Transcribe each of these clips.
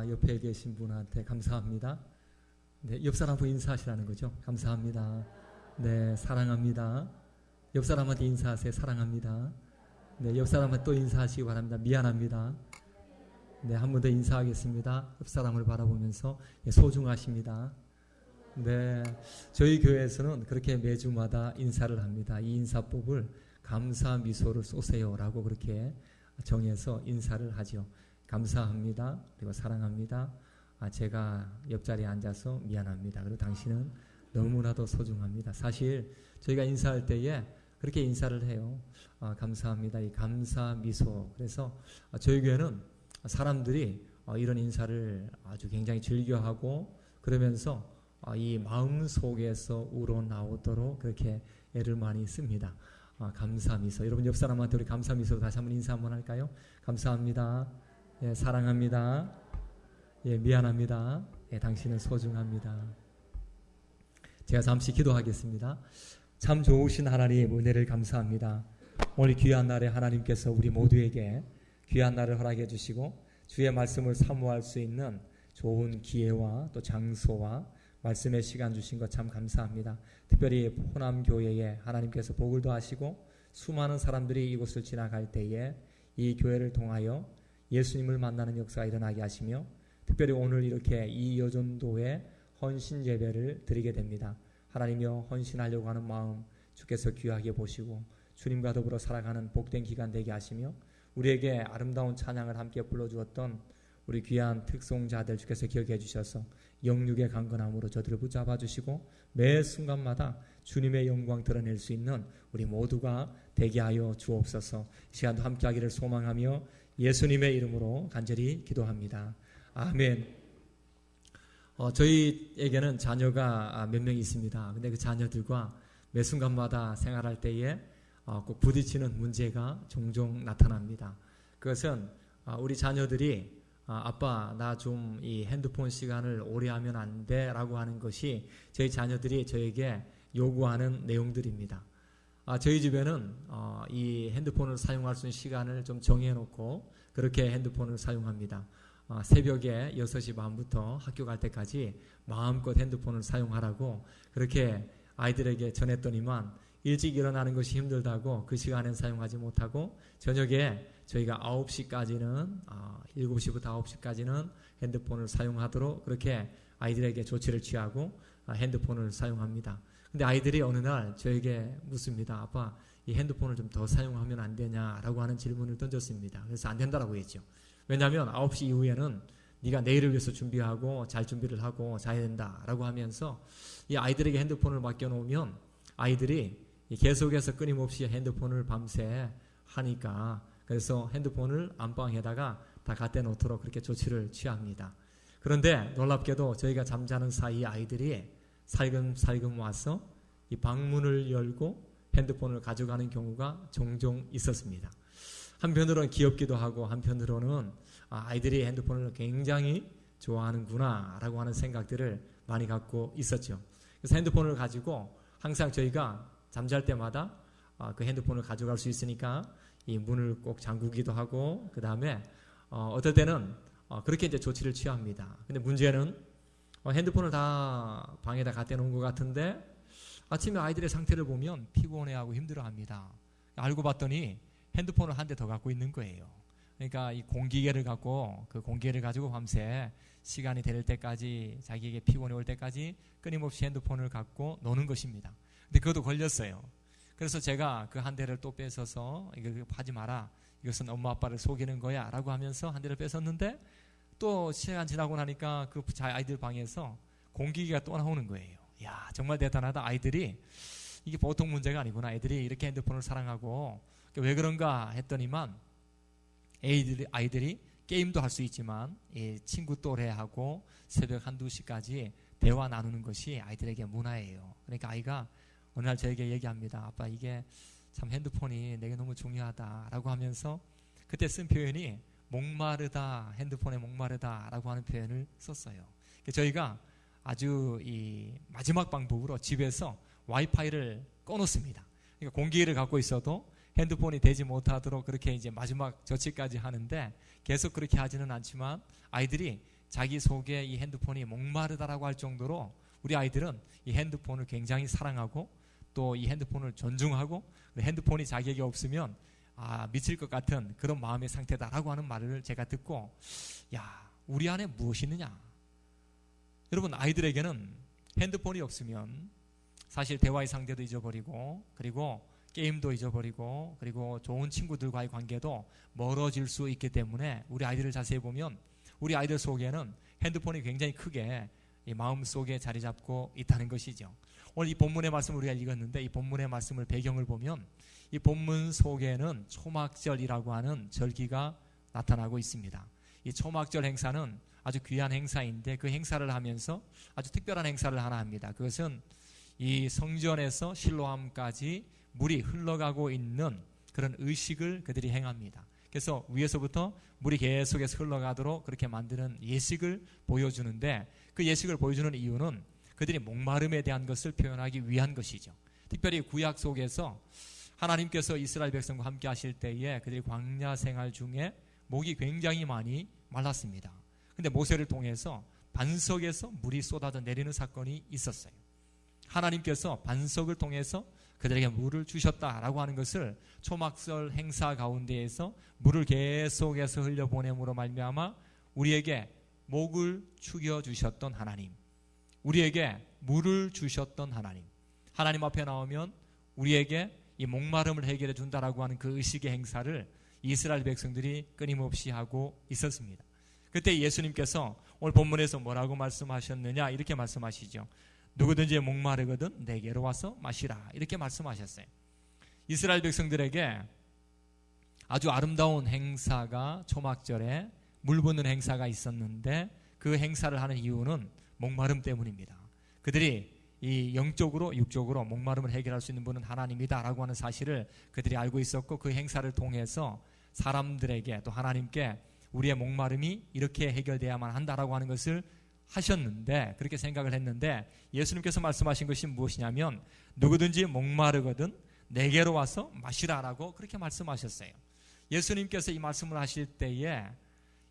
옆에 계신 분한테 감사합니다. 네, 옆 사람하고 인사하시라는 거죠. 감사합니다. 네, 사랑합니다. 옆 사람한테 인사하세요. 사랑합니다. 네, 옆 사람한테 또 인사하시기 바랍니다. 미안합니다. 네, 한 번 더 인사하겠습니다. 옆 사람을 바라보면서 소중하십니다. 네, 저희 교회에서는 그렇게 매주마다 인사를 합니다. 이 인사법을 감사 미소를 쏘세요라고 그렇게 정해서 인사를 하죠. 감사합니다. 그리고 사랑합니다. 제가 옆자리에 앉아서 미안합니다. 그리고 당신은 너무나도 소중합니다. 사실 저희가 인사할 때에 그렇게 인사를 해요. 감사합니다. 이 감사 미소. 그래서 저희 교회는 사람들이 이런 인사를 아주 굉장히 즐겨하고 그러면서 이 마음 속에서 우러나오도록 그렇게 애를 많이 씁니다. 감사 미소. 여러분 옆 사람한테 우리 감사 미소로 다시 한번 인사 한번 할까요? 감사합니다. 예, 사랑합니다. 예, 미안합니다. 예, 당신은 소중합니다. 제가 잠시 기도하겠습니다. 참 좋으신 하나님 은혜를 감사합니다. 오늘 귀한 날에 하나님께서 우리 모두에게 귀한 날을 허락해 주시고 주의 말씀을 사모할 수 있는 좋은 기회와 또 장소와 말씀의 시간 주신 것 참 감사합니다. 특별히 호남교회에 하나님께서 복을 더하시고 수많은 사람들이 이곳을 지나갈 때에 이 교회를 통하여 예수님을 만나는 역사가 일어나게 하시며 특별히 오늘 이렇게 이 여전도에 헌신 예배를 드리게 됩니다. 하나님여 헌신하려고 하는 마음 주께서 귀하게 보시고 주님과 더불어 살아가는 복된 기간 되게 하시며 우리에게 아름다운 찬양을 함께 불러주었던 우리 귀한 특송자들 주께서 기억해 주셔서 영육의 강건함으로 저들을 붙잡아 주시고 매 순간마다 주님의 영광 드러낼 수 있는 우리 모두가 되게 하여 주옵소서. 이 시간도 함께 하기를 소망하며 예수님의 이름으로 간절히 기도합니다. 아멘. 저희에게는 자녀가 몇 명 있습니다. 근데 그 자녀들과 매 순간마다 생활할 때에 꼭 부딪히는 문제가 종종 나타납니다. 그것은 우리 자녀들이 아빠 나 좀 이 핸드폰 시간을 오래 하면 안 돼 라고 하는 것이 저희 자녀들이 저에게 요구하는 내용들입니다. 저희 집에는 이 핸드폰을 사용할 수 있는 시간을 좀 정해놓고 그렇게 핸드폰을 사용합니다. 새벽에 6시 반부터 학교 갈 때까지 마음껏 핸드폰을 사용하라고 그렇게 아이들에게 전했더니만 일찍 일어나는 것이 힘들다고 그 시간엔 사용하지 못하고 저녁에 저희가 9시까지는 7시부터 9시까지는 핸드폰을 사용하도록 그렇게 아이들에게 조치를 취하고 핸드폰을 사용합니다. 근데 아이들이 어느 날 저에게 묻습니다. 아빠 이 핸드폰을 좀 더 사용하면 안 되냐라고 하는 질문을 던졌습니다. 그래서 안 된다라고 했죠. 왜냐하면 9시 이후에는 네가 내일을 위해서 준비하고 잘 준비를 하고 자야 된다라고 하면서 이 아이들에게 핸드폰을 맡겨놓으면 아이들이 계속해서 끊임없이 핸드폰을 밤새 하니까 그래서 핸드폰을 안방에다가 다 갖다 놓도록 그렇게 조치를 취합니다. 그런데 놀랍게도 저희가 잠자는 사이 아이들이 살금살금 와서 이 방문을 열고 핸드폰을 가져가는 경우가 종종 있었습니다. 한편으로는 귀엽기도 하고 한편으로는 아이들이 핸드폰을 굉장히 좋아하는구나 라고 하는 생각들을 많이 갖고 있었죠. 그래서 핸드폰을 가지고 항상 저희가 잠잘 때마다 그 핸드폰을 가져갈 수 있으니까 이 문을 꼭 잠그기도 하고 그 다음에 어떨 때는 그렇게 이제 조치를 취합니다. 근데 문제는 핸드폰을 다 방에다 갖다 놓은 것 같은데 아침에 아이들의 상태를 보면 피곤해하고 힘들어합니다. 알고 봤더니 핸드폰을 한 대 더 갖고 있는 거예요. 그러니까 이 공기계를 갖고 그 공기계를 가지고 밤새 시간이 될 때까지 자기에게 피곤해 올 때까지 끊임없이 핸드폰을 갖고 노는 것입니다. 근데 그것도 걸렸어요. 그래서 제가 그 한 대를 또 뺏어서 이거 하지 마라. 이것은 엄마 아빠를 속이는 거야 라고 하면서 한 대를 뺏었는데 또 시간 지나고 나니까 그 아이들 방에서 공기계가 또 나오는 거예요. 야 정말 대단하다. 아이들이 이게 보통 문제가 아니구나. 애들이 이렇게 핸드폰을 사랑하고 왜 그런가 했더니만 아이들이 게임도 할 수 있지만 친구 또래하고 새벽 1-2시까지 대화 나누는 것이 아이들에게 문화예요. 그러니까 아이가 어느 날 저에게 얘기합니다. 아빠 이게 참 핸드폰이 내게 너무 중요하다라고 하면서 그때 쓴 표현이 목마르다, 핸드폰에 목마르다라고 하는 표현을 썼어요. 저희가 아주 이 마지막 방법으로 집에서 와이파이를 꺼놓습니다. 그러니까 공기계를 갖고 있어도 핸드폰이 되지 못하도록 그렇게 이제 마지막 조치까지 하는데 계속 그렇게 하지는 않지만 아이들이 자기 속에 이 핸드폰이 목마르다라고 할 정도로 우리 아이들은 이 핸드폰을 굉장히 사랑하고 또 이 핸드폰을 존중하고 핸드폰이 자기에게 없으면 미칠 것 같은 그런 마음의 상태다라고 하는 말을 제가 듣고 우리 안에 무엇이 있느냐. 여러분, 아이들에게는 핸드폰이 없으면 사실 대화의 상대도 잊어버리고 그리고 게임도 잊어버리고 그리고 좋은 친구들과의 관계도 멀어질 수 있기 때문에 우리 아이들을 자세히 보면 우리 아이들 속에는 핸드폰이 굉장히 크게 이 마음속에 자리 잡고 있다는 것이죠. 오늘 이 본문의 말씀을 우리가 읽었는데 이 본문의 말씀을 배경을 보면 이 본문 속에는 초막절이라고 하는 절기가 나타나고 있습니다. 이 초막절 행사는 아주 귀한 행사인데 그 행사를 하면서 아주 특별한 행사를 하나 합니다. 그것은 이 성전에서 실로암까지 물이 흘러가고 있는 그런 의식을 그들이 행합니다. 그래서 위에서부터 물이 계속해서 흘러가도록 그렇게 만드는 예식을 보여주는데 그 예식을 보여주는 이유는 그들이 목마름에 대한 것을 표현하기 위한 것이죠. 특별히 구약 속에서 하나님께서 이스라엘 백성과 함께 하실 때에 그들이 광야 생활 중에 목이 굉장히 많이 말랐습니다. 근데 모세를 통해서 반석에서 물이 쏟아져 내리는 사건이 있었어요. 하나님께서 반석을 통해서 그들에게 물을 주셨다라고 하는 것을 초막절 행사 가운데에서 물을 계속해서 흘려보냄으로 말미암아 우리에게 목을 축여주셨던 하나님, 우리에게 물을 주셨던 하나님, 하나님 앞에 나오면 우리에게 이 목마름을 해결해 준다라고 하는 그 의식의 행사를 이스라엘 백성들이 끊임없이 하고 있었습니다. 그때 예수님께서 오늘 본문에서 뭐라고 말씀하셨느냐 이렇게 말씀하시죠. 누구든지 목마르거든 내게로 와서 마시라 이렇게 말씀하셨어요. 이스라엘 백성들에게 아주 아름다운 행사가 초막절에 물 붓는 행사가 있었는데 그 행사를 하는 이유는 목마름 때문입니다. 그들이 이 영적으로 육적으로 목마름을 해결할 수 있는 분은 하나님이다라고 하는 사실을 그들이 알고 있었고 그 행사를 통해서 사람들에게 또 하나님께 우리의 목마름이 이렇게 해결돼야만 한다라고 하는 것을 하셨는데 그렇게 생각을 했는데 예수님께서 말씀하신 것이 무엇이냐면 누구든지 목마르거든 내게로 와서 마시라라고 그렇게 말씀하셨어요. 예수님께서 이 말씀을 하실 때에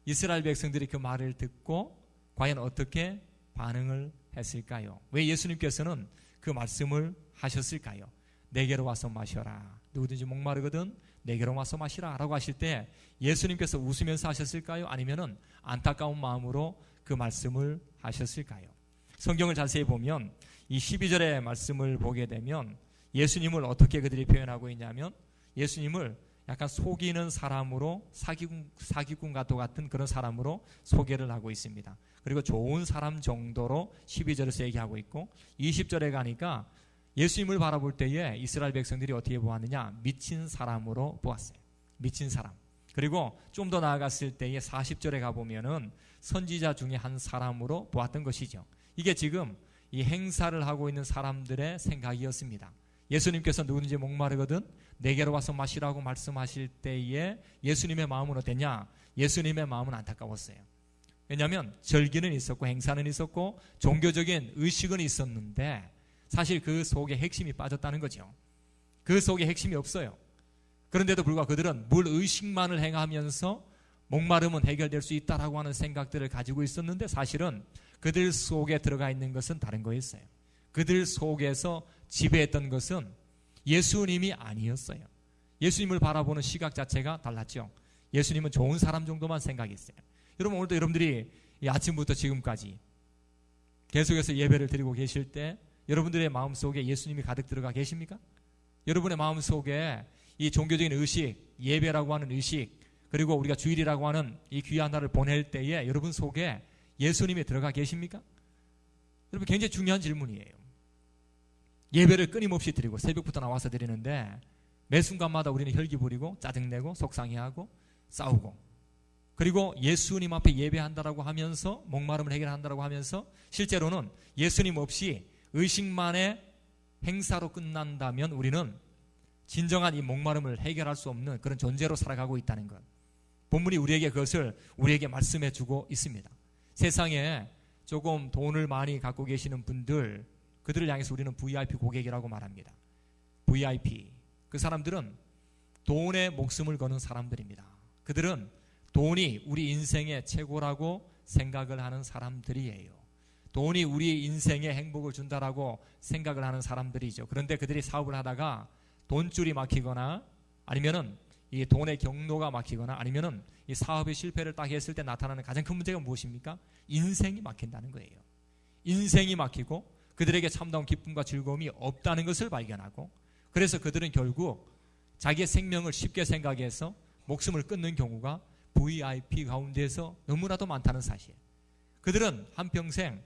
이스라엘 백성들이 그 말을 듣고 과연 어떻게 반응을 했을까요? 왜 예수님께서는 그 말씀을 하셨을까요? 내게로 와서 마셔라. 누구든지 목마르거든 내게로 와서 마시라 라고 하실 때 예수님께서 웃으면서 하셨을까요? 아니면은 안타까운 마음으로 그 말씀을 하셨을까요? 성경을 자세히 보면 이 12절의 말씀을 보게 되면 예수님을 어떻게 그들이 표현하고 있냐면 예수님을 약간 속이는 사람으로 사기꾼과도 같은 그런 사람으로 소개를 하고 있습니다. 그리고 좋은 사람 정도로 12절에서 얘기하고 있고 20절에 가니까 예수님을 바라볼 때에 이스라엘 백성들이 어떻게 보았느냐 미친 사람으로 보았어요. 미친 사람. 그리고 좀 더 나아갔을 때에 40절에 가보면은 선지자 중에 한 사람으로 보았던 것이죠. 이게 지금 이 행사를 하고 있는 사람들의 생각이었습니다. 예수님께서 누구든지 목마르거든 내게로 와서 마시라고 말씀하실 때에 예수님의 마음은 어땠냐? 예수님의 마음은 안타까웠어요. 왜냐하면 절기는 있었고 행사는 있었고 종교적인 의식은 있었는데 사실 그 속에 핵심이 빠졌다는 거죠. 그 속에 핵심이 없어요. 그런데도 불구하고 그들은 물 의식만을 행하면서 목마름은 해결될 수 있다라고 하는 생각들을 가지고 있었는데 사실은 그들 속에 들어가 있는 것은 다른 거였어요. 그들 속에서 지배했던 것은 예수님이 아니었어요. 예수님을 바라보는 시각 자체가 달랐죠. 예수님은 좋은 사람 정도만 생각했어요. 여러분 오늘도 여러분들이 이 아침부터 지금까지 계속해서 예배를 드리고 계실 때 여러분들의 마음속에 예수님이 가득 들어가 계십니까? 여러분의 마음속에 이 종교적인 의식, 예배라고 하는 의식, 그리고 우리가 주일이라고 하는 이 귀한 날을 보낼 때에 여러분 속에 예수님이 들어가 계십니까? 여러분 굉장히 중요한 질문이에요. 예배를 끊임없이 드리고 새벽부터 나와서 드리는데 매 순간마다 우리는 혈기 부리고 짜증내고 속상해하고 싸우고 그리고 예수님 앞에 예배한다라고 하면서 목마름을 해결한다라고 하면서 실제로는 예수님 없이 의식만의 행사로 끝난다면 우리는 진정한 이 목마름을 해결할 수 없는 그런 존재로 살아가고 있다는 것. 본문이 우리에게 그것을 우리에게 말씀해 주고 있습니다. 세상에 조금 돈을 많이 갖고 계시는 분들 그들을 향해서 우리는 VIP 고객이라고 말합니다. VIP. 그 사람들은 돈에 목숨을 거는 사람들입니다. 그들은 돈이 우리 인생의 최고라고 생각을 하는 사람들이에요. 돈이 우리 인생에 행복을 준다라고 생각을 하는 사람들이죠. 그런데 그들이 사업을 하다가 돈줄이 막히거나 아니면은 이 돈의 경로가 막히거나 아니면은 이 사업의 실패를 딱 했을 때 나타나는 가장 큰 문제가 무엇입니까? 인생이 막힌다는 거예요. 인생이 막히고 그들에게 참다운 기쁨과 즐거움이 없다는 것을 발견하고, 그래서 그들은 결국 자기의 생명을 쉽게 생각해서 목숨을 끊는 경우가 VIP 가운데서 너무나도 많다는 사실. 그들은 한평생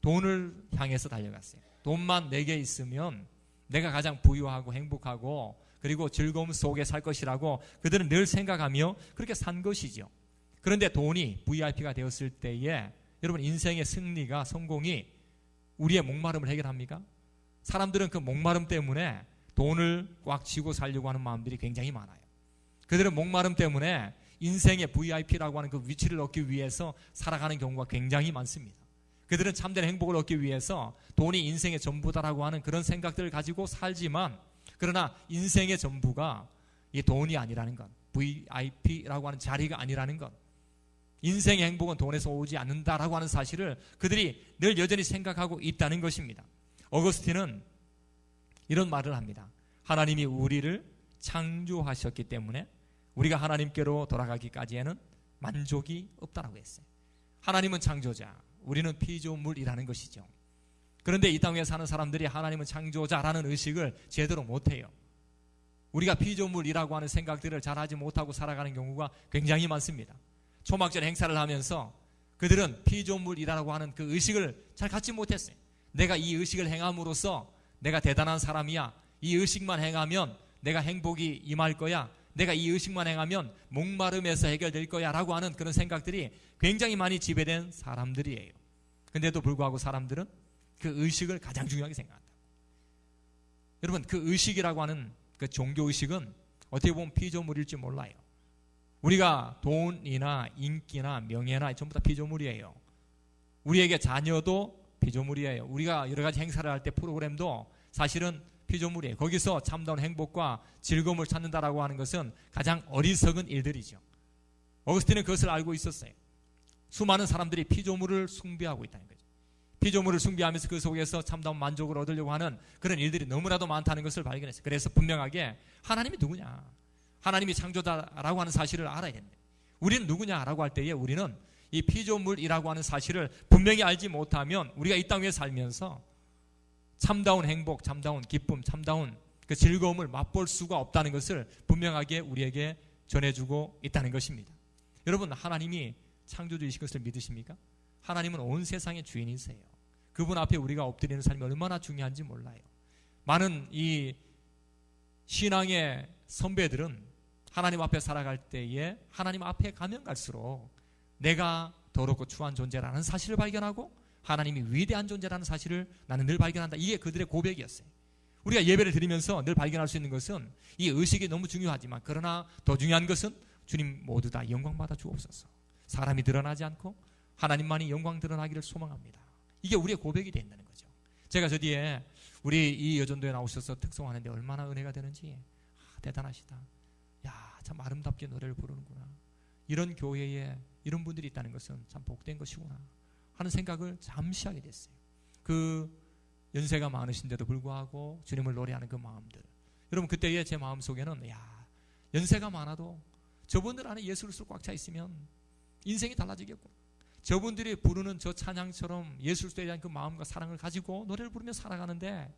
돈을 향해서 달려갔어요. 돈만 내게 있으면 내가 가장 부유하고 행복하고 그리고 즐거움 속에 살 것이라고 그들은 늘 생각하며 그렇게 산 것이죠. 그런데 돈이 VIP가 되었을 때에 여러분, 인생의 승리가, 성공이 우리의 목마름을 해결합니까? 사람들은 그 목마름 때문에 돈을 꽉 쥐고 살려고 하는 마음들이 굉장히 많아요. 그들은 목마름 때문에 인생의 VIP라고 하는 그 위치를 얻기 위해서 살아가는 경우가 굉장히 많습니다. 그들은 참된 행복을 얻기 위해서 돈이 인생의 전부다라고 하는 그런 생각들을 가지고 살지만, 그러나 인생의 전부가 이 돈이 아니라는 것, VIP라고 하는 자리가 아니라는 것, 인생의 행복은 돈에서 오지 않는다라고 하는 사실을 그들이 늘 여전히 생각하고 있다는 것입니다. 어거스틴은 이런 말을 합니다. 하나님이 우리를 창조하셨기 때문에 우리가 하나님께로 돌아가기까지에는 만족이 없다라고 했어요. 하나님은 창조자, 우리는 피조물이라는 것이죠. 그런데 이 땅에 사는 사람들이 하나님은 창조자라는 의식을 제대로 못해요. 우리가 피조물이라고 하는 생각들을 잘하지 못하고 살아가는 경우가 굉장히 많습니다. 초막절 행사를 하면서 그들은 피조물이라고 하는 그 의식을 잘 갖지 못했어요. 내가 이 의식을 행함으로써 내가 대단한 사람이야, 이 의식만 행하면 내가 행복이 임할 거야, 내가 이 의식만 행하면 목마름에서 해결될 거야 라고 하는 그런 생각들이 굉장히 많이 지배된 사람들이에요. 근데도 불구하고 사람들은 그 의식을 가장 중요하게 생각한다. 여러분, 그 의식이라고 하는 그 종교의식은 어떻게 보면 피조물일지 몰라요. 우리가 돈이나 인기나 명예나 전부 다 피조물이에요. 우리에게 자녀도 피조물이에요. 우리가 여러 가지 행사를 할 때 프로그램도 사실은 피조물이에요. 거기서 참다운 행복과 즐거움을 찾는다라고 하는 것은 가장 어리석은 일들이죠. 어거스틴은 그것을 알고 있었어요. 수많은 사람들이 피조물을 숭배하고 있다는 거죠. 피조물을 숭배하면서 그 속에서 참다운 만족을 얻으려고 하는 그런 일들이 너무나도 많다는 것을 발견했어요. 그래서 분명하게 하나님이 누구냐, 하나님이 창조자라고 하는 사실을 알아야 된다. 우리는 누구냐라고 할 때에 우리는 이 피조물이라고 하는 사실을 분명히 알지 못하면 우리가 이 땅 위에 살면서 참다운 행복, 참다운 기쁨, 참다운 그 즐거움을 맛볼 수가 없다는 것을 분명하게 우리에게 전해주고 있다는 것입니다. 여러분, 하나님이 창조주이신 것을 믿으십니까? 하나님은 온 세상의 주인이세요. 그분 앞에 우리가 엎드리는 삶이 얼마나 중요한지 몰라요. 많은 이 신앙의 선배들은 하나님 앞에 살아갈 때에 하나님 앞에 가면 갈수록 내가 더럽고 추한 존재라는 사실을 발견하고 하나님이 위대한 존재라는 사실을 나는 늘 발견한다. 이게 그들의 고백이었어요. 우리가 예배를 드리면서 늘 발견할 수 있는 것은 이 의식이 너무 중요하지만, 그러나 더 중요한 것은 주님 모두 다 영광 받아 주옵소서. 사람이 드러나지 않고 하나님만이 영광 드러나기를 소망합니다. 이게 우리의 고백이 된다는 거죠. 제가 저 뒤에 우리 이 여전도에 나오셔서 특송하는데 얼마나 은혜가 되는지, 대단하시다. 야, 참 아름답게 노래를 부르는구나. 이런 교회에 이런 분들이 있다는 것은 참 복된 것이구나 하는 생각을 잠시 하게 됐어요. 그 연세가 많으신데도 불구하고 주님을 노래하는 그 마음들. 여러분, 그때의 제 마음속에는 야, 연세가 많아도 저분들 안에 예수 그리스도 꽉 차 있으면 인생이 달라지겠구나. 저분들이 부르는 저 찬양처럼 예수 그리스도에 대한 그 마음과 사랑을 가지고 노래를 부르며 살아가는데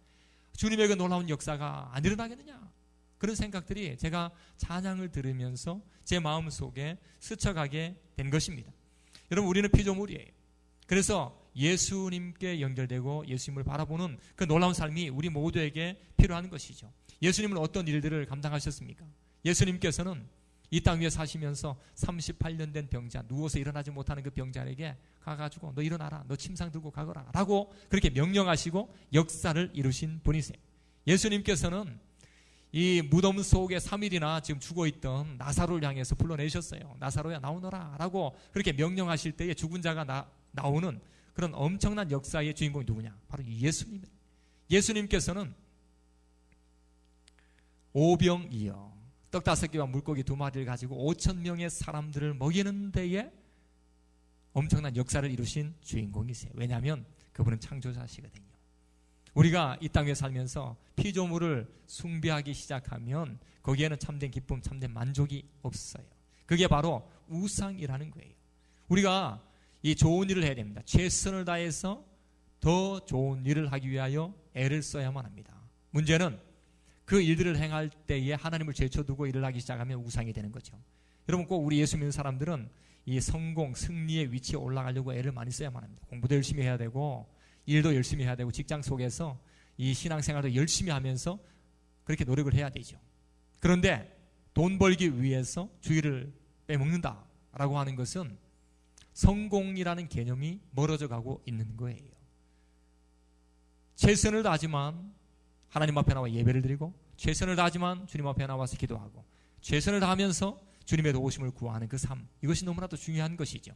주님의 그 놀라운 역사가 안 일어나겠느냐, 그런 생각들이 제가 찬양을 들으면서 제 마음속에 스쳐가게 된 것입니다. 여러분, 우리는 피조물이에요. 그래서 예수님께 연결되고 예수님을 바라보는 그 놀라운 삶이 우리 모두에게 필요한 것이죠. 예수님은 어떤 일들을 감당하셨습니까? 예수님께서는 이 땅 위에 사시면서 38년 된 병자, 누워서 일어나지 못하는 그 병자에게 가가지고 너 일어나라, 너 침상 들고 가거라 라고 그렇게 명령하시고 역사를 이루신 분이세요. 예수님께서는 이 무덤 속에 3일이나 지금 죽어있던 나사로를 향해서 불러내셨어요. 나사로야 나오너라 라고 그렇게 명령하실 때에 죽은 자가 나오는 그런 엄청난 역사의 주인공이 누구냐? 바로 예수님이에요. 예수님께서는 오병이어 떡 5개와 물고기 2마리를 가지고 5,000명의 사람들을 먹이는 데에 엄청난 역사를 이루신 주인공이세요. 왜냐하면 그분은 창조자시거든요. 우리가 이 땅에 살면서 피조물을 숭배하기 시작하면 거기에는 참된 기쁨, 참된 만족이 없어요. 그게 바로 우상이라는 거예요. 우리가 이 좋은 일을 해야 됩니다. 최선을 다해서 더 좋은 일을 하기 위하여 애를 써야만 합니다. 문제는 그 일들을 행할 때에 하나님을 제쳐두고 일을 하기 시작하면 우상이 되는 거죠. 여러분, 꼭 우리 예수 믿는 사람들은 이 성공, 승리의 위치에 올라가려고 애를 많이 써야만 합니다. 공부도 열심히 해야 되고 일도 열심히 해야 되고 직장 속에서 이 신앙생활도 열심히 하면서 그렇게 노력을 해야 되죠. 그런데 돈 벌기 위해서 주의를 빼먹는다라고 하는 것은 성공이라는 개념이 멀어져 가고 있는 거예요. 최선을 다하지만 하나님 앞에 나와 예배를 드리고, 최선을 다하지만 주님 앞에 나와서 기도하고, 최선을 다하면서 주님의 도우심을 구하는 그 삶, 이것이 너무나도 중요한 것이죠.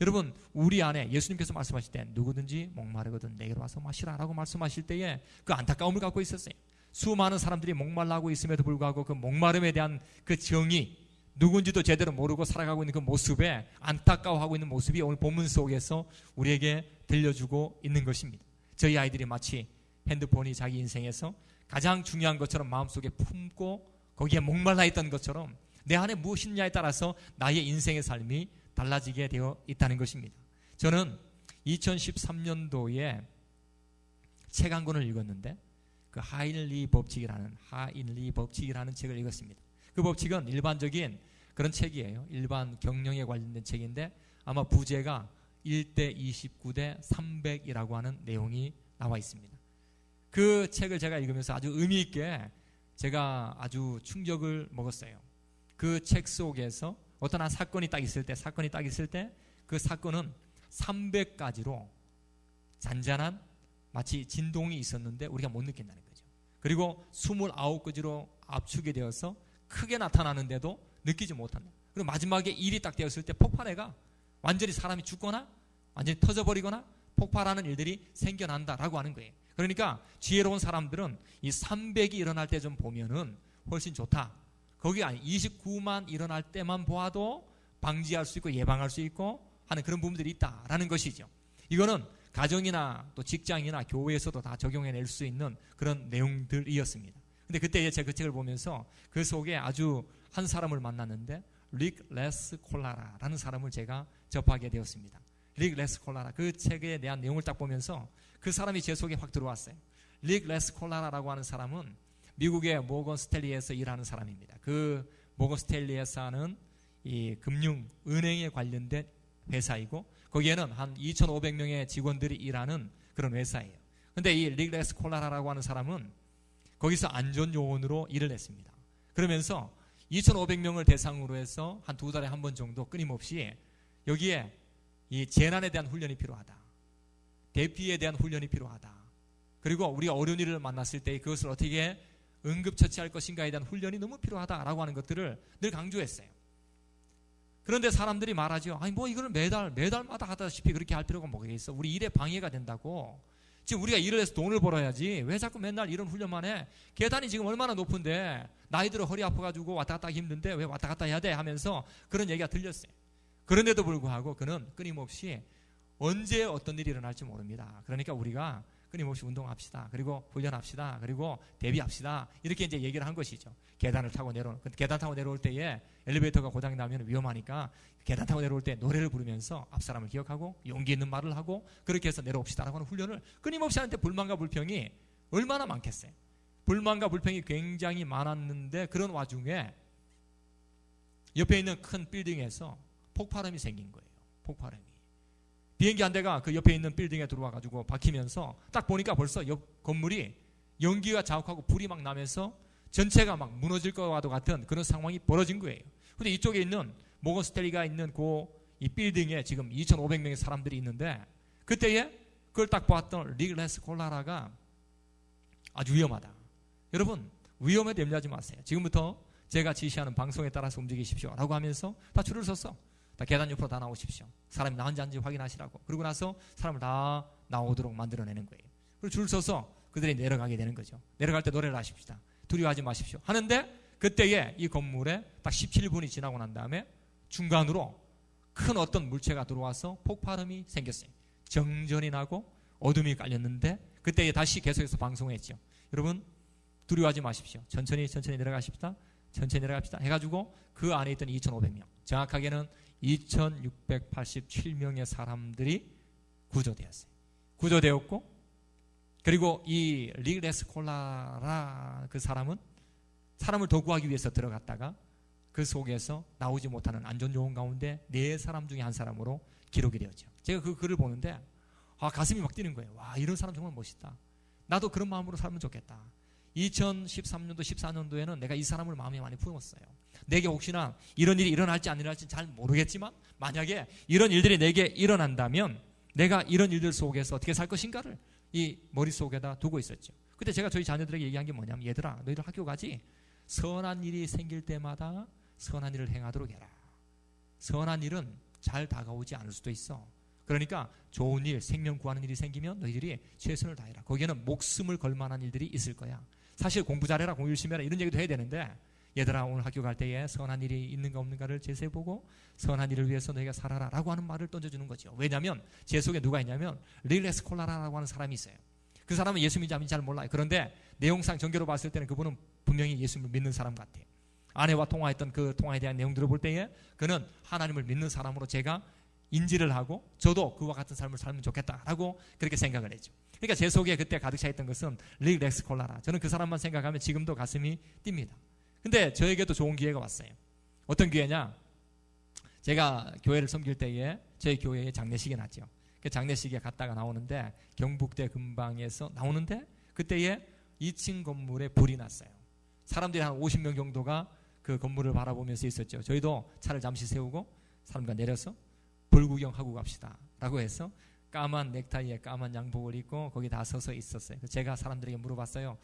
여러분, 우리 안에 예수님께서 말씀하실 때 누구든지 목마르거든 내게로 와서 마시라 라고 말씀하실 때에 그 안타까움을 갖고 있었어요. 수많은 사람들이 목말라고 있음에도 불구하고 그 목마름에 대한 그 정의, 누군지도 제대로 모르고 살아가고 있는 그 모습에 안타까워하고 있는 모습이 오늘 본문 속에서 우리에게 들려주고 있는 것입니다. 저희 아이들이 마치 핸드폰이 자기 인생에서 가장 중요한 것처럼 마음속에 품고 거기에 목말라 있던 것처럼 내 안에 무엇이 있냐에 따라서 나의 인생의 삶이 달라지게 되어 있다는 것입니다. 저는 2013년도에 책 한 권을 읽었는데 그 하인리 법칙이라는 책을 읽었습니다. 그 법칙은 일반적인 그런 책이에요. 일반 경영에 관련된 책인데 아마 부제가 1대 29대 300이라고 하는 내용이 나와 있습니다. 그 책을 제가 읽으면서 아주 의미 있게 제가 아주 충격을 먹었어요. 그 책 속에서 어떤 한 사건이 딱 있을 때 그 사건은 300가지로 잔잔한 마치 진동이 있었는데 우리가 못 느낀다는 거죠. 그리고 29가지로 압축이 되어서 크게 나타나는데도 느끼지 못한다. 그리고 마지막에 1이 딱 되었을 때 폭발해가 완전히 사람이 죽거나 완전히 터져버리거나 폭발하는 일들이 생겨난다라고 하는 거예요. 그러니까 지혜로운 사람들은 이 300이 일어날 때 좀 보면은 훨씬 좋다. 거기 아니 29만 일어날 때만 보아도 방지할 수 있고 예방할 수 있고 하는 그런 부분들이 있다라는 것이죠. 이거는 가정이나 또 직장이나 교회에서도 다 적용해낼 수 있는 그런 내용들이었습니다. 근데 그때 제가 그 책을 보면서 그 속에 아주 한 사람을 만났는데 릭 레스콜라라라는 사람을 제가 접하게 되었습니다. 릭 레스콜라라, 그 책에 대한 내용을 딱 보면서 그 사람이 제 속에 확 들어왔어요. 릭 레스콜라라라고 하는 사람은 미국의 모건 스탠리에서 일하는 사람입니다. 그 모건 스탠리에서는 이 금융, 은행에 관련된 회사이고 거기에는 한 2,500명의 직원들이 일하는 그런 회사예요. 근데 이 릭 레스콜라라라고 하는 사람은 거기서 안전요원으로 일을 했습니다. 그러면서 2,500명을 대상으로 해서 한 2달에 한 번 정도 끊임없이 여기에 이 재난에 대한 훈련이 필요하다. 대피에 대한 훈련이 필요하다. 그리고 우리가 어려운 일을 만났을 때 그것을 어떻게 응급처치할 것인가에 대한 훈련이 너무 필요하다라고 하는 것들을 늘 강조했어요. 그런데 사람들이 말하죠. 아니 뭐 이거를 매달마다 하다시피 그렇게 할 필요가 뭐겠어. 우리 일에 방해가 된다고. 지금 우리가 일을 해서 돈을 벌어야지 왜 자꾸 맨날 이런 훈련만 해. 계단이 지금 얼마나 높은데 나이 들어 허리 아파가지고 왔다 갔다 하기 힘든데 왜 왔다 갔다 해야 돼 하면서 그런 얘기가 들렸어요. 그런데도 불구하고 그는 끊임없이 언제 어떤 일이 일어날지 모릅니다. 그러니까 우리가 끊임없이 운동합시다. 그리고 훈련합시다. 그리고 대비합시다. 이렇게 이제 얘기를 한 것이죠. 계단 타고 내려올 때에 엘리베이터가 고장이 나면 위험하니까 계단 타고 내려올 때 노래를 부르면서 앞 사람을 기억하고 용기 있는 말을 하고 그렇게 해서 내려옵시다라고 하는 훈련을 끊임없이 하는데 불만과 불평이 얼마나 많겠어요. 불만과 불평이 굉장히 많았는데 그런 와중에 옆에 있는 큰 빌딩에서 폭발음이 생긴 거예요. 폭발음이. 비행기 한 대가 그 옆에 있는 빌딩에 들어와가지고 박히면서 딱 보니까 벌써 옆 건물이 연기가 자욱하고 불이 막 나면서 전체가 막 무너질 것과도 같은 그런 상황이 벌어진 거예요. 근데 이쪽에 있는 모건 스탠리가 있는 이 빌딩에 지금 2,500명의 사람들이 있는데 그때에 그걸 딱 봤던 릭 레스콜라라가 아주 위험하다. 여러분 위험에 염려하지 마세요. 지금부터 제가 지시하는 방송에 따라서 움직이십시오 라고 하면서 다 줄을 섰어. 다 계단 옆으로 다 나오십시오. 사람이 나은지 아닌지 확인하시라고. 그러고 나서 사람을 다 나오도록 만들어내는 거예요. 그리고 줄 서서 그들이 내려가게 되는 거죠. 내려갈 때 노래를 하십시다. 두려워하지 마십시오. 하는데 그때에 이 건물에 딱 17분이 지나고 난 다음에 중간으로 큰 어떤 물체가 들어와서 폭발음이 생겼어요. 정전이 나고 어둠이 깔렸는데 그때 다시 계속해서 방송했죠. 여러분 두려워하지 마십시오. 천천히 내려가십시다. 천천히 내려갑시다. 해가지고 그 안에 있던 2,500명, 정확하게는 2,687명의 사람들이 구조되었어요. 구조되었고, 그리고 이 릭레스 콜라라 그 사람은 사람을 더 구하기 위해서 들어갔다가 그 속에서 나오지 못하는 안전요원 가운데 4사람 중에 한 사람으로 기록이 되었죠. 제가 그 글을 보는데 가슴이 막 뛰는 거예요. 와, 이런 사람 정말 멋있다. 나도 그런 마음으로 살면 좋겠다. 2013년도 14년도에는 내가 이 사람을 마음에 많이 품었어요. 내게 혹시나 이런 일이 일어날지 안 일어날지 잘 모르겠지만 만약에 이런 일들이 내게 일어난다면 내가 이런 일들 속에서 어떻게 살 것인가를 이 머릿속에다 두고 있었죠. 그때 제가 저희 자녀들에게 얘기한 게 뭐냐면, 얘들아 너희들 학교 가지? 선한 일이 생길 때마다 선한 일을 행하도록 해라. 선한 일은 잘 다가오지 않을 수도 있어. 그러니까 좋은 일, 생명 구하는 일이 생기면 너희들이 최선을 다해라. 거기에는 목숨을 걸 만한 일들이 있을 거야. 사실 공부 잘해라, 공부 열심히 해라 이런 얘기도 해야 되는데, 얘들아 오늘 학교 갈 때에 선한 일이 있는가 없는가를 제세해보고 선한 일을 위해서 너희가 살아라 라고 하는 말을 던져주는 거죠. 왜냐하면 제 속에 누가 있냐면 릴레스 콜라라고 하는 사람이 있어요. 그 사람은 예수 믿는지 안 믿는지 잘 몰라요. 그런데 내용상 전개로 봤을 때는 그분은 분명히 예수님을 믿는 사람 같아요. 아내와 통화했던 그 통화에 대한 내용들을 볼 때에 그는 하나님을 믿는 사람으로 제가 인지를 하고 저도 그와 같은 삶을 살면 좋겠다라고 그렇게 생각을 했죠. 그러니까 제 속에 그때 가득 차 있던 것은 릭렉스 콜라라. 저는 그 사람만 생각하면 지금도 가슴이 뜁니다. 근데 저에게도 좋은 기회가 왔어요. 어떤 기회냐? 제가 교회를 섬길 때에 저희 교회에 장례식이 났죠. 그 장례식에 갔다가 나오는데 경북대 근방에서 나오는데 그때에 2층 건물에 불이 났어요. 사람들이 한 50명 정도가 그 건물을 바라보면서 있었죠. 저희도 차를 잠시 세우고 사람과 내려서 불 구경하고 갑시다 라고 해서 까만 넥타이에 까만 양복을 입고 거기 다 서서 있었어요. 제가 사람들에게 물어봤어요.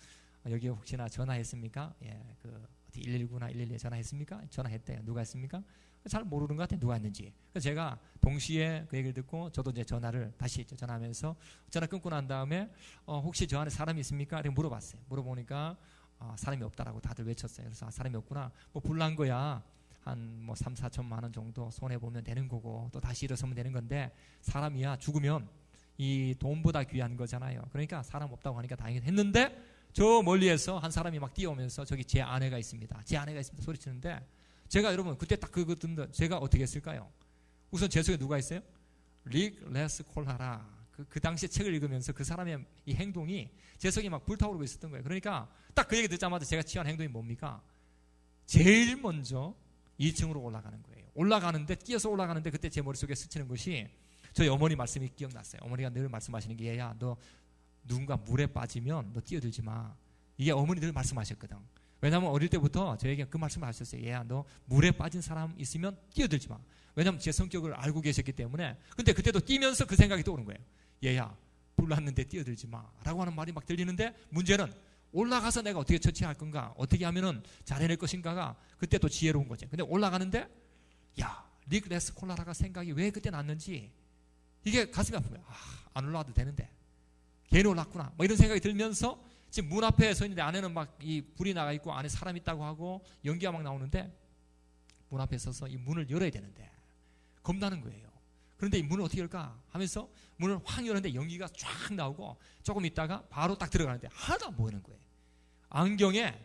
여기 혹시나 전화했습니까? 예, 그 119나 112에 전화했습니까? 전화했대요. 누가 했습니까? 잘 모르는 것 같아요. 누가 했는지. 그래서 제가 동시에 그 얘기를 듣고 저도 이제 전화를 다시 했죠. 전화하면서 전화 끊고 난 다음에 혹시 저 안에 사람이 있습니까? 이렇게 물어봤어요. 물어보니까 사람이 없다라고 다들 외쳤어요. 그래서 사람이 없구나. 뭐 불난 거야. 한 뭐 3, 4천만 원 정도 손해보면 되는 거고 또 다시 일어서면 되는 건데 사람이야 죽으면 이 돈보다 귀한 거잖아요. 그러니까 사람 없다고 하니까 다행히 했는데 저 멀리에서 한 사람이 막 뛰어오면서 저기 제 아내가 있습니다. 제 아내가 있습니다. 소리치는데 제가 여러분 그때 딱 그거 듣는데 제가 어떻게 했을까요? 우선 제 속에 누가 있어요? 릭레스 콜라라. 그 당시에 책을 읽으면서 그 사람의 이 행동이 제 속에 막 불타오르고 있었던 거예요. 그러니까 딱 그 얘기 듣자마자 제가 취한 행동이 뭡니까? 제일 먼저 2층으로 올라가는 거예요. 올라가는데 뛰어서 올라가는데 그때 제 머릿속에 스치는 것이 저희 어머니 말씀이 기억났어요. 어머니가 늘 말씀하시는 게 얘야 너 누군가 물에 빠지면 너 뛰어들지 마. 이게 어머니 늘 말씀하셨거든. 왜냐하면 어릴 때부터 저에게 그 말씀을 하셨어요. 얘야 너 물에 빠진 사람 있으면 뛰어들지 마. 왜냐하면 제 성격을 알고 계셨기 때문에. 근데 그때도 뛰면서 그 생각이 떠오른 거예요. 얘야 불 났는데 뛰어들지 마 라고 하는 말이 막 들리는데 문제는 올라가서 내가 어떻게 처치할 건가, 어떻게 하면은 잘해낼 것인가가 그때 또 지혜로운 거죠. 근데 올라가는데 야 릭레스 콜라라가 생각이 왜 그때 났는지 이게 가슴이 아픈 거야. 안 올라와도 되는데 괜히 올랐구나 뭐 이런 생각이 들면서 지금 문 앞에 서 있는데 안에는 막 이 불이 나가 있고 안에 사람 있다고 하고 연기가 막 나오는데 문 앞에 서서 이 문을 열어야 되는데 겁나는 거예요. 그런데 이 문을 어떻게 열까 하면서 문을 확 열었는데 연기가 쫙 나오고 조금 있다가 바로 딱 들어가는데 하나도 안 보이는 거예요. 안경에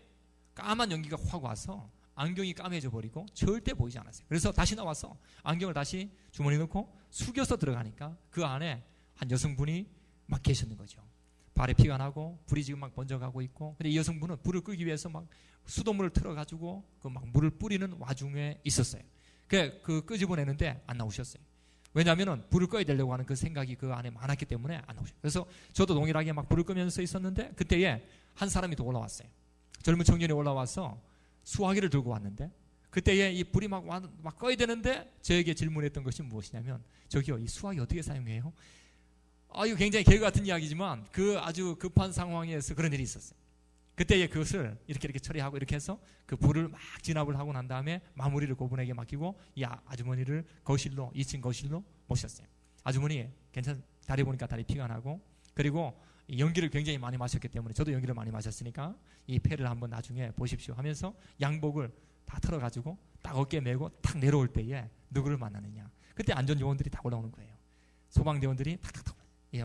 까만 연기가 확 와서 안경이 까매져 버리고 절대 보이지 않았어요. 그래서 다시 나와서 안경을 다시 주머니에 넣고 숙여서 들어가니까 그 안에 한 여성분이 막 계셨는 거죠. 발에 피가 나고 불이 지금 막 번져가고 있고 근데 이 여성분은 불을 끄기 위해서 막 수돗물을 틀어가지고 그 막 물을 뿌리는 와중에 있었어요. 그 끄집어내는데 안 나오셨어요. 왜냐하면 불을 꺼야 되려고 하는 그 생각이 그 안에 많았기 때문에 안 나오셨어요. 그래서 저도 동일하게 막 불을 끄면서 있었는데 그때에 한 사람이 더 올라왔어요. 젊은 청년이 올라와서 수화기를 들고 왔는데 그때에 이 불이 막 꺼야 되는데 저에게 질문했던 것이 무엇이냐면 저기요 이 수화기 어떻게 사용해요? 이거 굉장히 개그 같은 이야기지만 그 아주 급한 상황에서 그런 일이 있었어요. 그때에 그것을 이렇게 처리하고 이렇게 해서 그 불을 막 진압을 하고 난 다음에 마무리를 그분에게 맡기고 이 아주머니를 거실로 2층 거실로 모셨어요. 아주머니 다리 보니까 다리 피가 나고 그리고 연기를 굉장히 많이 마셨기 때문에 저도 연기를 많이 마셨으니까 이 폐를 한번 나중에 보십시오 하면서 양복을 다 털어가지고 딱 어깨에 메고 딱 내려올 때에 누구를 만나느냐. 그때 안전요원들이 다 올라오는 거예요. 소방대원들이 탁탁탁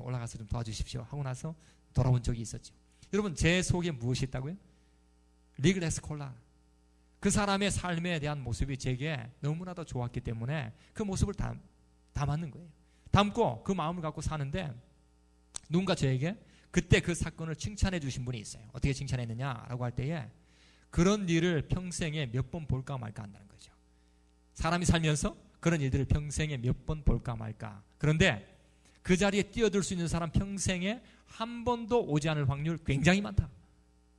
올라가서 좀 도와주십시오 하고 나서 돌아온 적이 있었죠. 여러분, 제 속에 무엇이 있다고요? 리글레스 콜라. 그 사람의 삶에 대한 모습이 제게 너무나도 좋았기 때문에 그 모습을 담았는 거예요. 담고 그 마음을 갖고 사는데, 누군가 저에게 그때 그 사건을 칭찬해 주신 분이 있어요. 어떻게 칭찬했느냐라고 할 때에, 그런 일을 평생에 몇 번 볼까 말까 한다는 거죠. 사람이 살면서 그런 일들을 평생에 몇 번 볼까 말까. 그런데 그 자리에 뛰어들 수 있는 사람 평생에 한 번도 오지 않을 확률 굉장히 많다.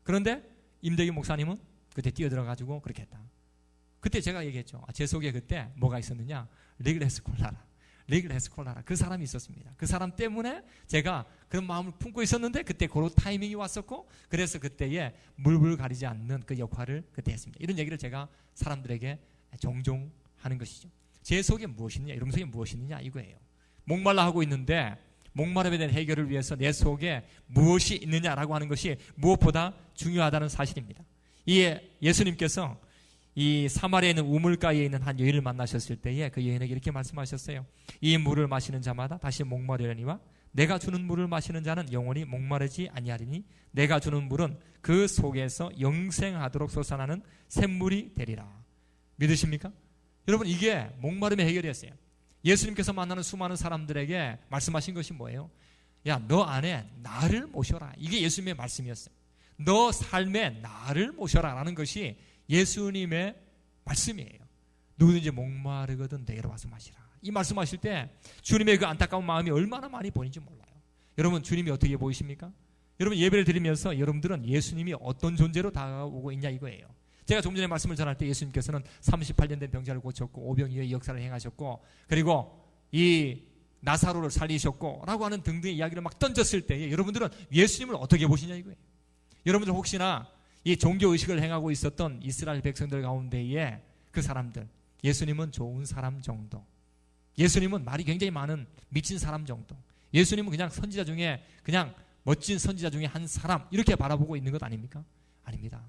그런데 임대균 목사님은 그때 뛰어들어가지고 그렇게 했다. 그때 제가 얘기했죠. 제 속에 그때 뭐가 있었느냐? 리글레스 콜라라. 리글레스 콜라라. 그 사람이 있었습니다. 그 사람 때문에 제가 그런 마음을 품고 있었는데 그때 그 타이밍이 왔었고, 그래서 그때에 물불 가리지 않는 그 역할을 그때 했습니다. 이런 얘기를 제가 사람들에게 종종 하는 것이죠. 제 속에 무엇이 있느냐, 여러분 속에 무엇이 있느냐 이거예요. 목말라 하고 있는데 목마름에 대한 해결을 위해서 내 속에 무엇이 있느냐라고 하는 것이 무엇보다 중요하다는 사실입니다. 이에 예수님께서 이 사마리아에 있는 우물가에 있는 한 여인을 만나셨을 때에 그 여인에게 이렇게 말씀하셨어요. 이 물을 마시는 자마다 다시 목마르려니와 내가 주는 물을 마시는 자는 영원히 목마르지 아니하리니 내가 주는 물은 그 속에서 영생하도록 솟아나는 샘물이 되리라. 믿으십니까? 여러분, 이게 목마름의 해결이었어요. 예수님께서 만나는 수많은 사람들에게 말씀하신 것이 뭐예요? 야, 너 안에 나를 모셔라. 이게 예수님의 말씀이었어요. 너 삶에 나를 모셔라 라는 것이 예수님의 말씀이에요. 누구든지 목마르거든 내게로 와서 마시라. 이 말씀하실 때 주님의 그 안타까운 마음이 얼마나 많이 보이는지 몰라요. 여러분, 주님이 어떻게 보이십니까? 여러분, 예배를 드리면서 여러분들은 예수님이 어떤 존재로 다가오고 있냐 이거예요. 제가 좀 전에 말씀을 전할 때 예수님께서는 38년 된 병자를 고쳤고 오병이어의 역사를 행하셨고, 그리고 이 나사로를 살리셨고 라고 하는 등등의 이야기를 막 던졌을 때에 여러분들은 예수님을 어떻게 보시냐 이거예요. 여러분들 혹시나 이 종교의식을 행하고 있었던 이스라엘 백성들 가운데에 그 사람들, 예수님은 좋은 사람 정도, 예수님은 말이 굉장히 많은 미친 사람 정도, 예수님은 그냥 선지자 중에 그냥 멋진 선지자 중에 한 사람, 이렇게 바라보고 있는 것 아닙니까? 아닙니다.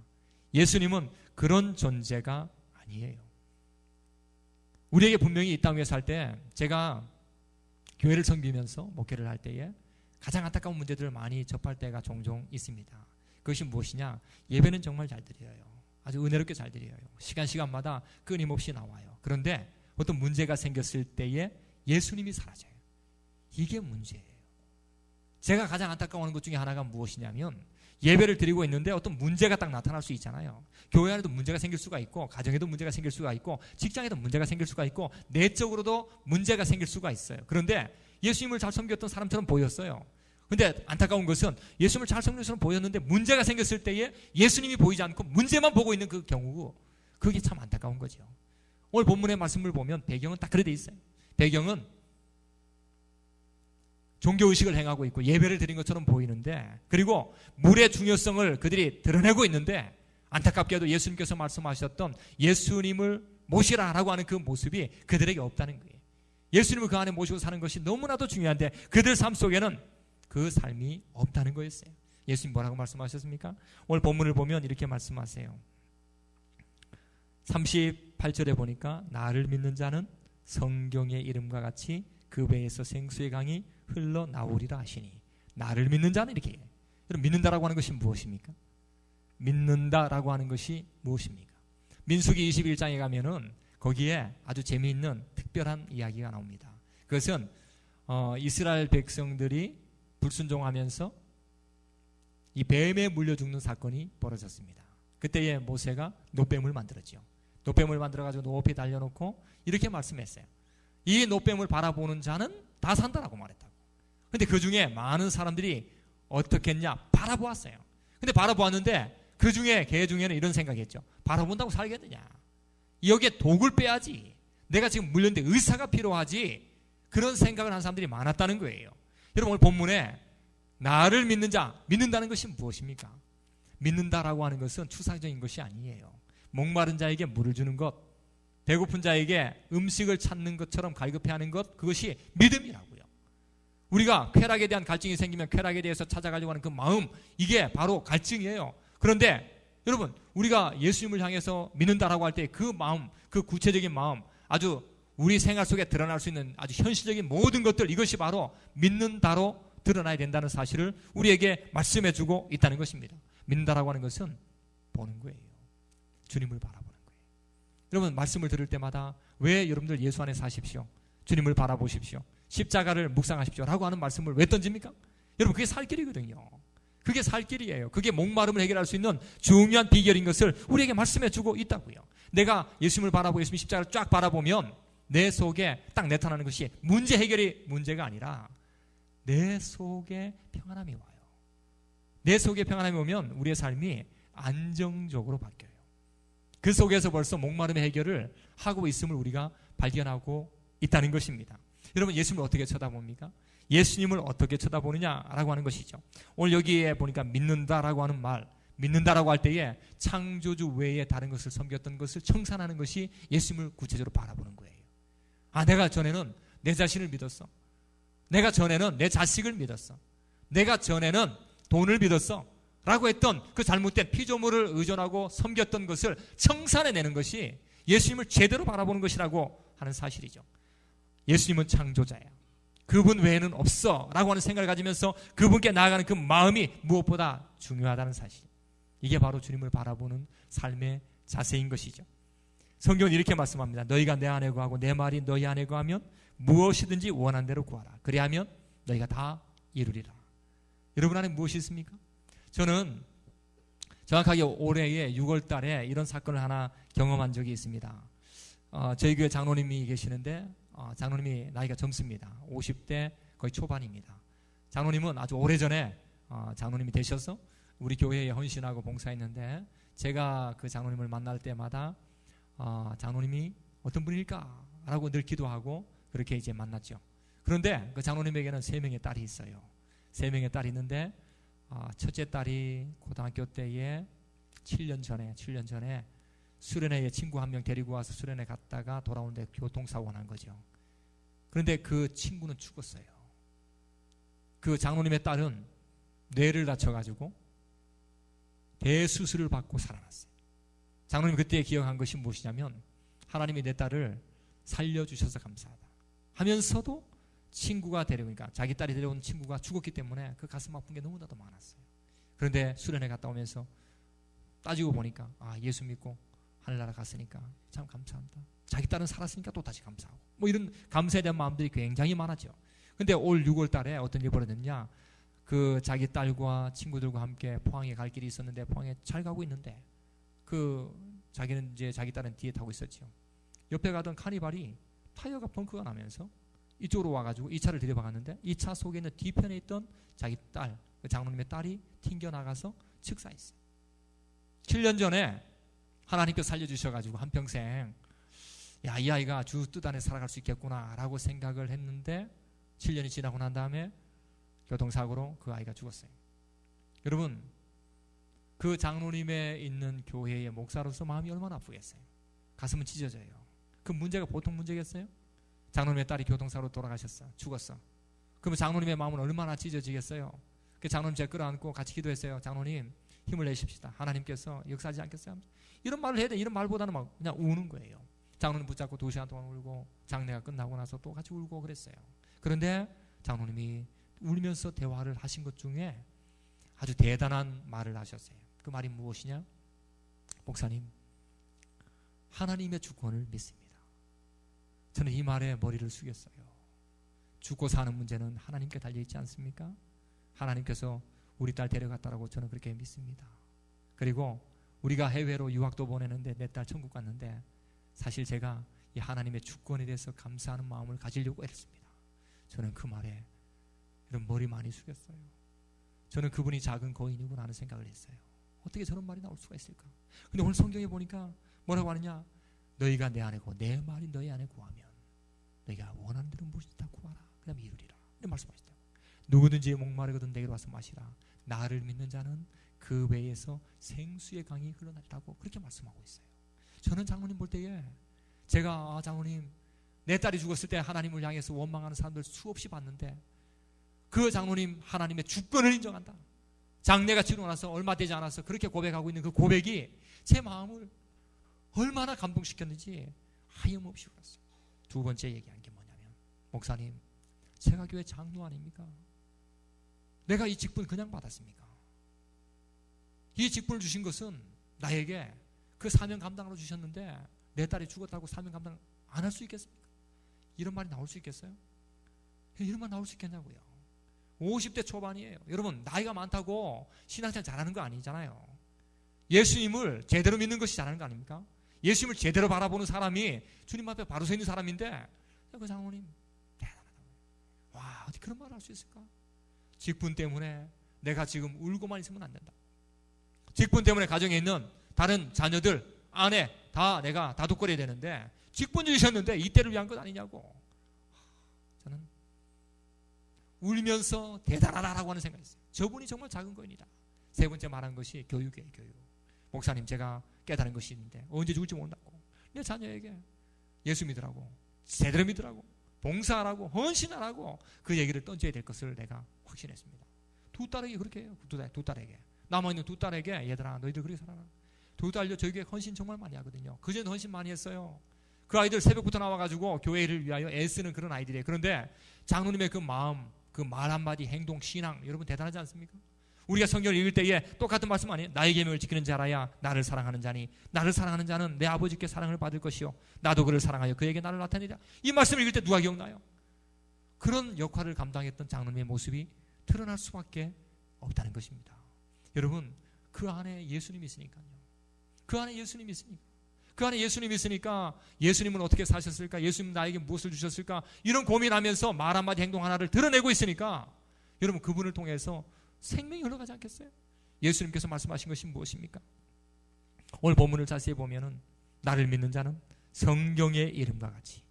예수님은 그런 존재가 아니에요. 우리에게 분명히 이 땅 위에 살 때, 제가 교회를 섬기면서 목회를 할 때에 가장 안타까운 문제들을 많이 접할 때가 종종 있습니다. 그것이 무엇이냐? 예배는 정말 잘 드려요. 아주 은혜롭게 잘 드려요. 시간마다 끊임없이 나와요. 그런데 어떤 문제가 생겼을 때에 예수님이 사라져요. 이게 문제예요. 제가 가장 안타까워하는 것 중에 하나가 무엇이냐면, 예배를 드리고 있는데 어떤 문제가 딱 나타날 수 있잖아요. 교회 안에도 문제가 생길 수가 있고, 가정에도 문제가 생길 수가 있고, 직장에도 문제가 생길 수가 있고, 내적으로도 문제가 생길 수가 있어요. 그런데 예수님을 잘 섬겼던 사람처럼 보였어요. 근데 안타까운 것은 예수님을 잘 섬기는 것처럼 보였는데 문제가 생겼을 때에 예수님이 보이지 않고 문제만 보고 있는 그 경우, 그게 참 안타까운 거죠. 오늘 본문의 말씀을 보면 배경은 딱 그래 돼 있어요. 배경은 종교의식을 행하고 있고 예배를 드린 것처럼 보이는데, 그리고 물의 중요성을 그들이 드러내고 있는데, 안타깝게도 예수님께서 말씀하셨던 예수님을 모시라라고 하는 그 모습이 그들에게 없다는 거예요. 예수님을 그 안에 모시고 사는 것이 너무나도 중요한데 그들 삶 속에는 그 삶이 없다는 거였어요. 예수님 뭐라고 말씀하셨습니까? 오늘 본문을 보면 이렇게 말씀하세요. 38절에 보니까 나를 믿는 자는 성경의 이름과 같이 그 배에서 생수의 강이 흘러나오리라 하시니, 나를 믿는 자는 이렇게 해요. 여러분, 믿는다라고 하는 것이 무엇입니까? 믿는다라고 하는 것이 무엇입니까? 민수기 21장에 가면은 거기에 아주 재미있는 특별한 이야기가 나옵니다. 그것은 이스라엘 백성들이 불순종하면서 이 뱀에 물려 죽는 사건이 벌어졌습니다. 그때에 모세가 노뱀을 만들었죠. 노뱀을 만들어가지고 높이 달려놓고 이렇게 말씀했어요. 이 노뱀을 바라보는 자는 다 산다라고 말했다고. 근데 그 중에 많은 사람들이 어떻게 했냐? 바라보았어요. 근데 바라보았는데 그 중에, 개 중에는 이런 생각했죠. 바라본다고 살겠느냐? 여기에 독을 빼야지. 내가 지금 물렸는데 의사가 필요하지. 그런 생각을 한 사람들이 많았다는 거예요. 여러분, 오늘 본문에 나를 믿는 자, 믿는다는 것이 무엇입니까? 믿는다라고 하는 것은 추상적인 것이 아니에요. 목마른 자에게 물을 주는 것, 배고픈 자에게 음식을 찾는 것처럼 갈급해하는 것, 그것이 믿음이라고요. 우리가 쾌락에 대한 갈증이 생기면 쾌락에 대해서 찾아가려고 하는 그 마음, 이게 바로 갈증이에요. 그런데 여러분, 우리가 예수님을 향해서 믿는다라고 할 때 그 마음, 그 구체적인 마음, 아주 우리 생활 속에 드러날 수 있는 아주 현실적인 모든 것들, 이것이 바로 믿는다로 드러나야 된다는 사실을 우리에게 말씀해 주고 있다는 것입니다. 믿는다라고 하는 것은 보는 거예요. 주님을 바라보는 거예요. 여러분, 말씀을 들을 때마다 왜 여러분들 예수 안에 사십시오, 주님을 바라보십시오, 십자가를 묵상하십시오 라고 하는 말씀을 왜 던집니까? 여러분, 그게 살 길이거든요. 그게 살 길이에요. 그게 목마름을 해결할 수 있는 중요한 비결인 것을 우리에게 말씀해 주고 있다고요. 내가 예수님을 바라보고 예수님 십자가를 쫙 바라보면 내 속에 딱 나타나는 것이 문제 해결이 문제가 아니라 내 속에 평안함이 와요. 내 속에 평안함이 오면 우리의 삶이 안정적으로 바뀌어요. 그 속에서 벌써 목마름의 해결을 하고 있음을 우리가 발견하고 있다는 것입니다. 여러분, 예수님을 어떻게 쳐다봅니까? 예수님을 어떻게 쳐다보느냐라고 하는 것이죠. 오늘 여기에 보니까 믿는다라고 하는 말, 믿는다라고 할 때에 창조주 외에 다른 것을 섬겼던 것을 청산하는 것이 예수님을 구체적으로 바라보는 거예요. 아, 내가 전에는 내 자신을 믿었어. 내가 전에는 내 자식을 믿었어. 내가 전에는 돈을 믿었어 라고 했던 그 잘못된 피조물을 의존하고 섬겼던 것을 청산해내는 것이 예수님을 제대로 바라보는 것이라고 하는 사실이죠. 예수님은 창조자야, 그분 외에는 없어 라고 하는 생각을 가지면서 그분께 나아가는 그 마음이 무엇보다 중요하다는 사실, 이게 바로 주님을 바라보는 삶의 자세인 것이죠. 성경은 이렇게 말씀합니다. 너희가 내 안에 거하고 내 말이 너희 안에 거하면 무엇이든지 원한 대로 구하라. 그리하면 너희가 다 이루리라. 여러분 안에 무엇이 있습니까? 저는 정확하게 올해의 6월 달에 이런 사건을 하나 경험한 적이 있습니다. 저희 교회 장로님이 계시는데 장로님이 나이가 젊습니다. 50대 거의 초반입니다. 장로님은 아주 오래전에 장로님이 되셔서 우리 교회에 헌신하고 봉사했는데, 제가 그 장로님을 만날 때마다 장로님이 어떤 분일까? 라고 늘 기도하고 그렇게 이제 만났죠. 그런데 그 장로님에게는 3명의 딸이 있어요. 3명의 딸이 있는데 첫째 딸이 고등학교 때에 7년 전에 수련회에 친구 한 명 데리고 와서 수련회 갔다가 돌아오는데 교통사고가 난 거죠. 그런데 그 친구는 죽었어요. 그 장로님의 딸은 뇌를 다쳐가지고 대수술을 받고 살아났어요. 장로님 그때 기억한 것이 무엇이냐면, 하나님이 내 딸을 살려주셔서 감사하다 하면서도 친구가 데려오니까, 자기 딸이 데려온 친구가 죽었기 때문에 그 가슴 아픈 게 너무나도 많았어요. 그런데 수련회 갔다 오면서 따지고 보니까 예수 믿고 하늘나라 갔으니까 참 감사합니다. 자기 딸은 살았으니까 또 다시 감사하고, 뭐 이런 감사에 대한 마음들이 굉장히 많았죠. 근데 올 6월 달에 어떤 일이 벌어졌냐, 그 자기 딸과 친구들과 함께 포항에 갈 길이 있었는데 포항에 잘 가고 있는데 자기는 이제 자기 딸은 뒤에 타고 있었죠. 옆에 가던 카니발이 타이어가 펑크가 나면서 이쪽으로 와가지고 이 차를 들여박았는데, 이 차 속에 있는 뒤편에 있던 자기 딸, 그 장로님의 딸이 튕겨나가서 즉사했어요. 7년 전에 하나님께서 살려주셔가지고 한평생 이 아이가 주 뜻 안에 살아갈 수 있겠구나 라고 생각을 했는데, 7년이 지나고 난 다음에 교통사고로 그 아이가 죽었어요. 여러분, 그 장로님의 있는 교회의 목사로서 마음이 얼마나 아프겠어요. 가슴은 찢어져요. 그 문제가 보통 문제겠어요? 장로님의 딸이 교통사고로 돌아가셨어, 죽었어. 그러면 장로님의 마음은 얼마나 찢어지겠어요? 그 장로님 제가 끌어안고 같이 기도했어요. 장로님 힘을 내십시다. 하나님께서 역사하지 않겠어요? 이런 말을 해야 돼. 이런 말보다는 막 그냥 우는 거예요. 장로님 붙잡고 2시간 동안 울고, 장례가 끝나고 나서 또 같이 울고 그랬어요. 그런데 장로님이 울면서 대화를 하신 것 중에 아주 대단한 말을 하셨어요. 그 말이 무엇이냐? 목사님, 하나님의 주권을 믿습니다. 저는 이 말에 머리를 숙였어요. 죽고 사는 문제는 하나님께 달려있지 않습니까? 하나님께서 우리 딸 데려갔다라고 저는 그렇게 믿습니다. 그리고 우리가 해외로 유학도 보내는데 내 딸 천국 갔는데, 사실 제가 이 하나님의 주권에 대해서 감사하는 마음을 가지려고 했습니다. 저는 그 말에 이런 머리 많이 숙였어요. 저는 그분이 작은 거인이구나 하는 생각을 했어요. 어떻게 저런 말이 나올 수가 있을까? 근데 오늘 성경에 보니까 뭐라고 하느냐? 너희가 내 안에 고 내 말이 너희 안에 구하면 너희가 원하는 대로 무엇이든지 다 구하라. 그 다음에 이루리라. 이런 말씀하시죠. 누구든지 목마르거든 내게로 와서 마시라. 나를 믿는 자는 그 배에서 생수의 강이 흘러나리라고 그렇게 말씀하고 있어요. 저는 장로님 볼 때에 제가 장로님 내 딸이 죽었을 때 하나님을 향해서 원망하는 사람들 수없이 봤는데, 그 장로님 하나님의 주권을 인정한다, 장례가 치르고 나서 얼마 되지 않아서 그렇게 고백하고 있는 그 고백이 제 마음을 얼마나 감동시켰는지 하염없이 울었어요. 두 번째 얘기한 게 뭐냐면, 목사님, 제가 교회 장로 아닙니까? 내가 이 직분 그냥 받았습니까? 이 직분을 주신 것은 나에게 그 사명 감당으로 주셨는데 내 딸이 죽었다고 사명 감당 안 할 수 있겠습니까? 이런 말이 나올 수 있겠어요? 이런 말 나올 수 있겠냐고요. 50대 초반이에요. 여러분, 나이가 많다고 신앙생활 잘하는 거 아니잖아요. 예수님을 제대로 믿는 것이 잘하는 거 아닙니까? 예수님을 제대로 바라보는 사람이 주님 앞에 바로 서 있는 사람인데, 그 장로님 대단하다. 와, 어떻게 그런 말을 할 수 있을까? 직분 때문에 내가 지금 울고만 있으면 안 된다. 직분 때문에 가정에 있는 다른 자녀들, 아내 다 내가 다독거려야 되는데 직분 주셨는데 이때를 위한 것 아니냐고. 저는 울면서 대단하다라고 하는 생각이 있어요. 저분이 정말 작은 거입니다. 세 번째 말한 것이 교육이에요. 교육. 목사님, 제가 깨달은 것이 있는데 언제 죽을지 모른다고. 내 자녀에게 예수 믿으라고, 제대로 믿으라고, 봉사하라고, 헌신하라고 그 얘기를 던져야 될 것을 내가 확신했습니다. 두 딸에게 그렇게 해요. 두 딸에게. 남아있는 두 딸에게, 얘들아 너희들 그렇게 살아라. 두 딸도 저에게 헌신 정말 많이 하거든요. 그전 헌신 많이 했어요. 그 아이들 새벽부터 나와가지고 교회를 위하여 애쓰는 그런 아이들이에요. 그런데 장로님의 그 마음, 그 말 한마디, 행동, 신앙, 여러분 대단하지 않습니까? 우리가 성경을 읽을 때에 똑같은 말씀 아니에요? 나의 계명을 지키는 자라야 나를 사랑하는 자니 나를 사랑하는 자는 내 아버지께 사랑을 받을 것이요 나도 그를 사랑하여 그에게 나를 나타내리라. 이 말씀을 읽을 때 누가 기억나요? 그런 역할을 감당했던 장로님의 모습이 드러날 수밖에 없다는 것입니다. 여러분, 그 안에 예수님이 있으니까요. 그 안에 예수님이 있으니까. 그 안에 예수님이 있으니까 예수님은 어떻게 사셨을까? 예수님 나에게 무엇을 주셨을까? 이런 고민하면서 말 한마디 행동 하나를 드러내고 있으니까 여러분, 그분을 통해서 생명이 흘러가지 않겠어요? 예수님께서 말씀하신 것이 무엇입니까? 오늘 본문을 자세히 보면은 나를 믿는 자는 성경의 이름과 같이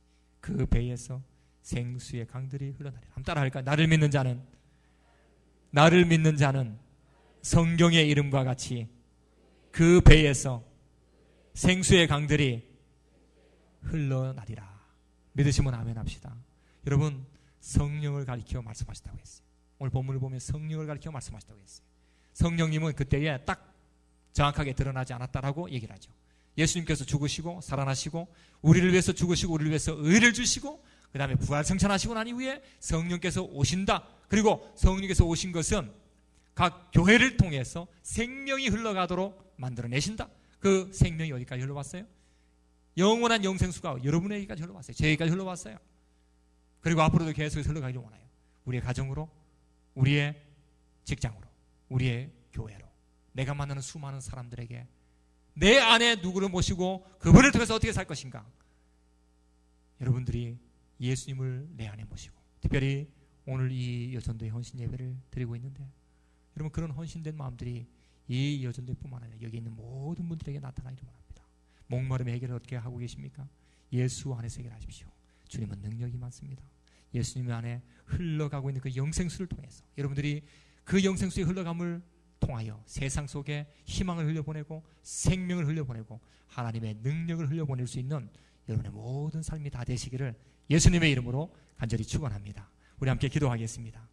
그 배에서 생수의 강들이 흘러나리라. 한번 따라 할까요? 나를 믿는 자는 성경의 이름과 같이 그 배에서 생수의 강들이 흘러나리라. 믿으시면 아멘 합시다. 여러분, 성령을 가리켜 말씀하셨다고 했어요. 오늘 본문을 보면 성령을 가리켜 말씀하셨다고 했어요. 성령님은 그때에 딱 정확하게 드러나지 않았다라고 얘기를 하죠. 예수님께서 죽으시고 살아나시고 우리를 위해서 죽으시고 우리를 위해서 의를 주시고 그 다음에 부활승천하시고 난 이후에 성령께서 오신다. 그리고 성령께서 오신 것은 각 교회를 통해서 생명이 흘러가도록 만들어내신다. 그 생명이 어디까지 흘러왔어요? 영원한 영생수가 여러분에게까지 흘러왔어요. 저에게까지 흘러왔어요. 그리고 앞으로도 계속 흘러가기를 원해요. 우리의 가정으로, 우리의 직장으로, 우리의 교회로, 내가 만나는 수많은 사람들에게 내 안에 누구를 모시고 그분을 통해서 어떻게 살 것인가. 여러분들이 예수님을 내 안에 모시고, 특별히 오늘 이 여전도의 헌신 예배를 드리고 있는데 여러분, 그런 헌신된 마음들이 이 여전도뿐만 아니라 여기 있는 모든 분들에게 나타나기를 원합니다. 목마름의 해결을 어떻게 하고 계십니까? 예수 안에서 해결하십시오. 주님은 능력이 많습니다. 예수님 안에 흘러가고 있는 그 영생수를 통해서 여러분들이 그 영생수의 흘러감을 통하여 세상 속에 희망을 흘려보내고 생명을 흘려보내고 하나님의 능력을 흘려보낼 수 있는 여러분의 모든 삶이 다 되시기를 예수님의 이름으로 간절히 축원합니다. 우리 함께 기도하겠습니다.